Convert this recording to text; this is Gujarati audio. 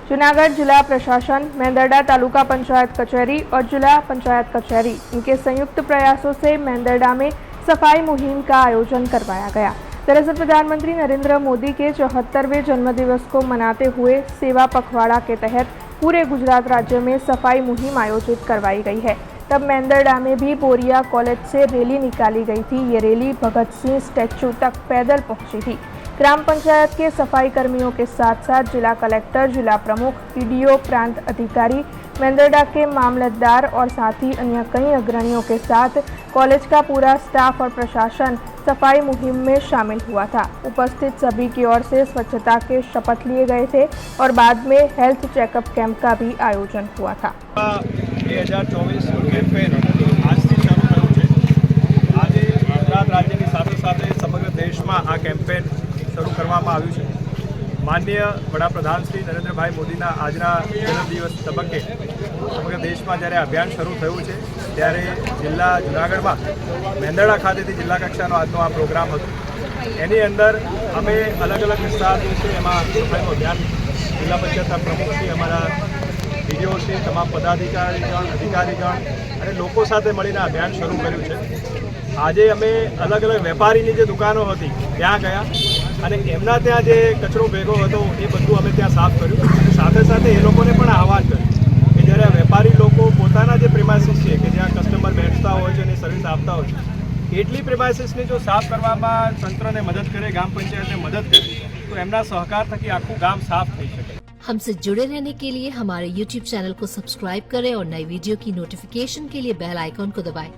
जूनागढ़ जिला प्रशासन, मेंदरडा तालुका पंचायत कचहरी और जिला पंचायत कचहरी इनके संयुक्त प्रयासों से मेंदरडा में सफाई मुहिम का आयोजन करवाया गया। दरअसल प्रधानमंत्री नरेंद्र मोदी के 74वें जन्मदिवस को मनाते हुए सेवा पखवाड़ा के तहत पूरे गुजरात राज्य में सफाई मुहिम आयोजित करवाई गई है। तब मेंदरडा में भी बोरिया कॉलेज से रैली निकाली गई थी। ये रैली भगत सिंह स्टैच्यू तक पैदल पहुंची थी। ग्राम पंचायत के सफाई कर्मियों के साथ साथ जिला कलेक्टर, जिला प्रमुख, पीडीओ, प्रांत अधिकारी, मेंदरडा के मामलतदार और साथ ही अन्य कई अग्रणियों के साथ कॉलेज का पूरा स्टाफ और प्रशासन सफाई मुहिम में शामिल हुआ था। उपस्थित सभी की ओर से स्वच्छता के शपथ लिए गए थे और बाद में हेल्थ चेकअप कैंप का भी आयोजन हुआ था। 2024 કેમ્પેન આજથી શરૂ થયું છે। આજે ગુજરાત રાજ્યની સાથે સાથે સમગ્ર દેશમાં આ કેમ્પેન શરૂ કરવામાં આવ્યું છે। માનનીય વડાપ્રધાન શ્રી નરેન્દ્રભાઈ મોદીના આજના જન્મદિવસ તબક્કે સમગ્ર દેશમાં જ્યારે અભિયાન શરૂ થયું છે ત્યારે જિલ્લા જૂનાગઢમાં મેંદરડા ખાતેથી જિલ્લા કક્ષાનો આજનો આ પ્રોગ્રામ હતો। એની અંદર અમે અલગ અલગ વિસ્તાર જે છે એમાં સફાઈનું અભિયાન જિલ્લા પંચાયતના પ્રમુખથી અમારા ડીડીઓથી તમામ પદાધિકારીગણ, અધિકારીગણ અને લોકો સાથે મળીને અભિયાન શરૂ કર્યું છે। આજે અમે અલગ અલગ વેપારીની જે દુકાનો હતી ત્યાં ગયા અને એમના ત્યાં જે કચરો ભેગો હતો એ બધું અમે ત્યાં સાફ કર્યું અને સાથે સાથે એ લોકોને પણ આહવાન કર્યું કે જ્યારે વેપારી લોકો પોતાના જે પ્રિમાઇસીસ છે કે જ્યાં કસ્ટમર બેઠતા હોય છે અને સર્વિસ આપતા હોય છે એટલી પ્રિમાઇસીસને જો સાફ કરવામાં તંત્રને મદદ કરે, ગ્રામ પંચાયતને મદદ કરે તો એમના સહકાર થકી આખું ગામ સાફ થઈ શકે। हमसे जुड़े रहने के लिए हमारे YouTube चैनल को सब्सक्राइब करें और नई वीडियो की नोटिफिकेशन के लिए बेल आइकॉन को दबाएं।